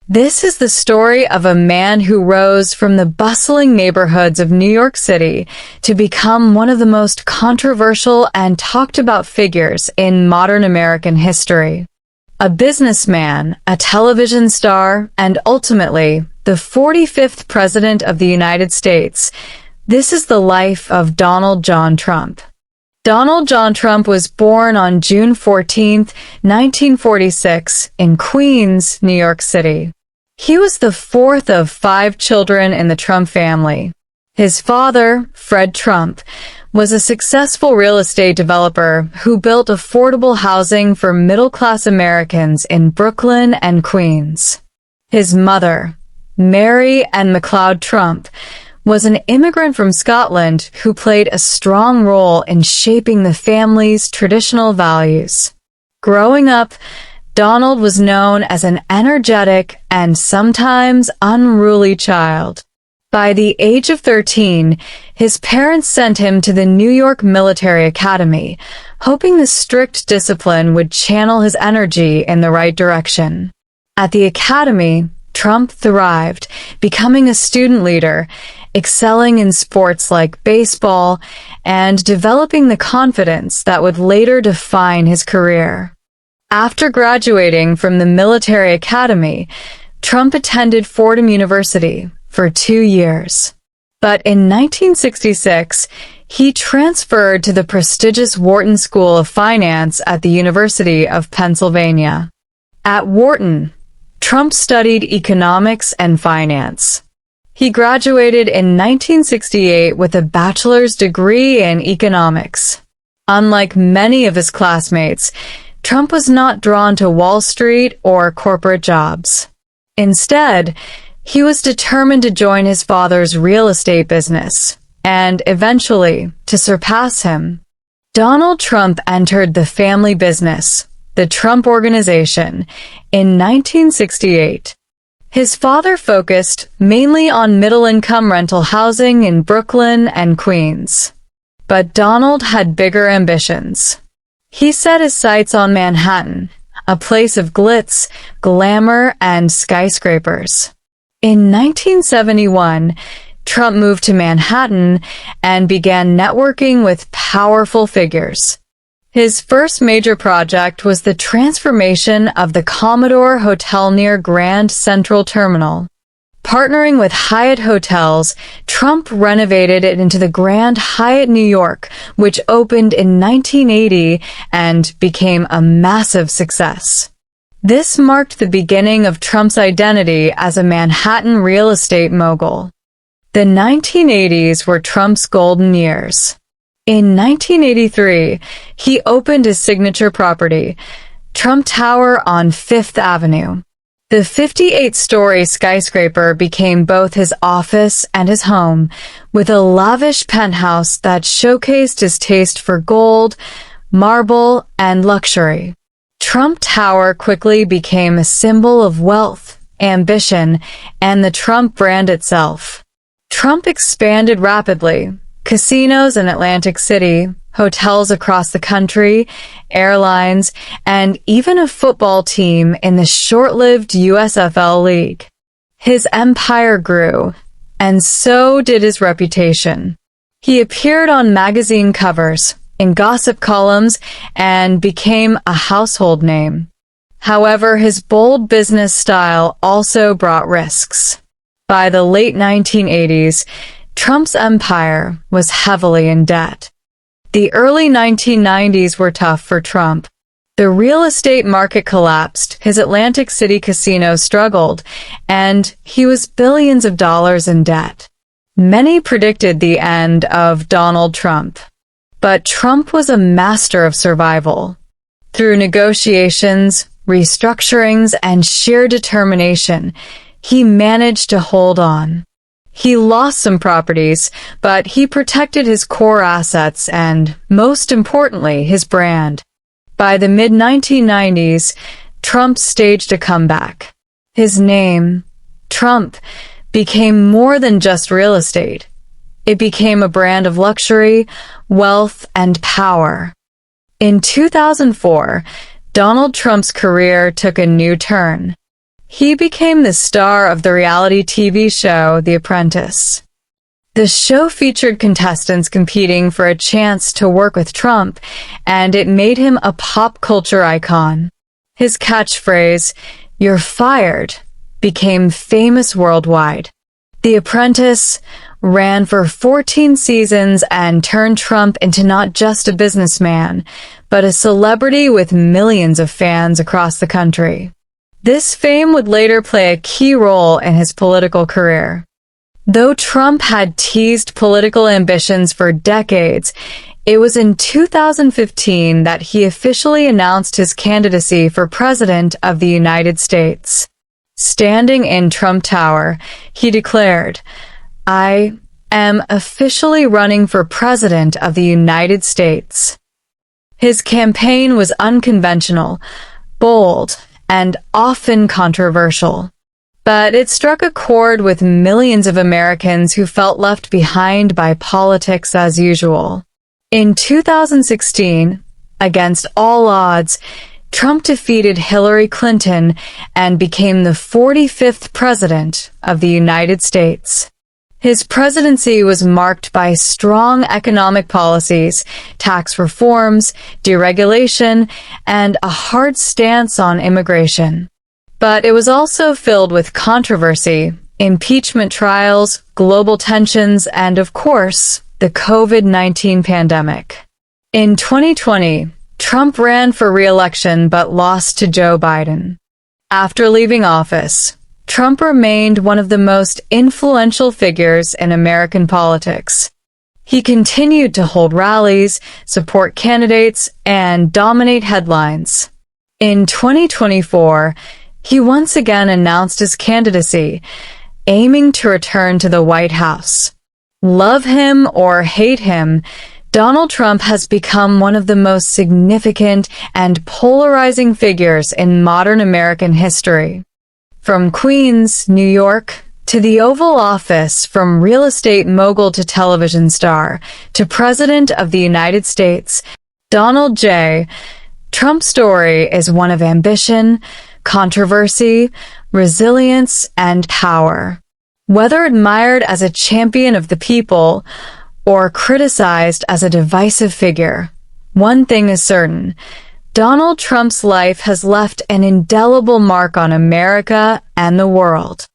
This is the story of a man who rose from the bustling neighborhoods of New York City to become one of the most controversial and talked about figures in modern American history. A businessman, a television star, and ultimately, the 45th President of the United States. This is the life of Donald John Trump. Donald John Trump was born on June 14, 1946, in Queens, New York City. He was the fourth of 5 children in the Trump family. His father, Fred Trump, was a successful real estate developer who built affordable housing for middle-class Americans in Brooklyn and Queens. His mother, Mary Ann McLeod Trump, was an immigrant from Scotland who played a strong role in shaping the family's traditional values. Growing up, Donald was known as an energetic and sometimes unruly child. By the age of 13, his parents sent him to the New York Military Academy, hoping the strict discipline would channel his energy in the right direction. At the academy, Trump thrived, becoming a student leader, excelling in sports like baseball, and developing the confidence that would later define his career. After graduating from the military academy, Trump attended Fordham University for 2 years. But in 1966, he transferred to the prestigious Wharton School of Finance at the University of Pennsylvania. At Wharton, Trump studied economics and finance. He graduated in 1968 with a bachelor's degree in economics. Unlike many of his classmates, Trump was not drawn to Wall Street or corporate jobs. Instead, he was determined to join his father's real estate business, and eventually to surpass him. Donald Trump entered the family business, the Trump Organization, in 1968. His father focused mainly on middle-income rental housing in Brooklyn and Queens. But Donald had bigger ambitions. He set his sights on Manhattan, a place of glitz, glamour, and skyscrapers. In 1971, Trump moved to Manhattan and began networking with powerful figures. His first major project was the transformation of the Commodore Hotel near Grand Central Terminal. Partnering with Hyatt Hotels, Trump renovated it into the Grand Hyatt New York, which opened in 1980 and became a massive success. This marked the beginning of Trump's identity as a Manhattan real estate mogul. The 1980s were Trump's golden years. In 1983, he opened his signature property, Trump Tower on Fifth Avenue. The 58-story skyscraper became both his office and his home, with a lavish penthouse that showcased his taste for gold, marble, and luxury. Trump Tower quickly became a symbol of wealth, ambition, and the Trump brand itself. Trump expanded rapidly. Casinos in Atlantic City, hotels across the country, airlines, and even a football team in the short-lived USFL League. His empire grew, and so did his reputation. He appeared on magazine covers, in gossip columns, and became a household name. However, his bold business style also brought risks. By the late 1980s, Trump's empire was heavily in debt. The early 1990s were tough for Trump. The real estate market collapsed, his Atlantic City casino struggled, and he was billions of dollars in debt. Many predicted the end of Donald Trump. But Trump was a master of survival. Through negotiations, restructurings, and sheer determination, he managed to hold on. He lost some properties, but he protected his core assets and, most importantly, his brand. By the mid-1990s, Trump staged a comeback. His name, Trump, became more than just real estate. It became a brand of luxury, wealth, and power. In 2004, Donald Trump's career took a new turn. He became the star of the reality TV show The Apprentice. The show featured contestants competing for a chance to work with Trump, and it made him a pop culture icon. His catchphrase, "You're fired," became famous worldwide. The Apprentice ran for 14 seasons and turned Trump into not just a businessman, but a celebrity with millions of fans across the country. This fame would later play a key role in his political career. Though Trump had teased political ambitions for decades, it was in 2015 that he officially announced his candidacy for President of the United States. Standing in Trump Tower, he declared, "I am officially running for President of the United States." His campaign was unconventional, bold, and often controversial. But it struck a chord with millions of Americans who felt left behind by politics as usual. In 2016, against all odds, Trump defeated Hillary Clinton and became the 45th President of the United States. His presidency was marked by strong economic policies, tax reforms, deregulation, and a hard stance on immigration. But it was also filled with controversy, impeachment trials, global tensions, and of course, the COVID-19 pandemic. In 2020, Trump ran for re-election but lost to Joe Biden. After leaving office, Trump remained one of the most influential figures in American politics. He continued to hold rallies, support candidates, and dominate headlines. In 2024, he once again announced his candidacy, aiming to return to the White House. Love him or hate him, Donald Trump has become one of the most significant and polarizing figures in modern American history. From Queens, New York, to the Oval Office, from real estate mogul to television star, to President of the United States, Donald J. Trump's story is one of ambition, controversy, resilience, and power. Whether admired as a champion of the people or criticized as a divisive figure, one thing is certain: Donald Trump's life has left an indelible mark on America and the world.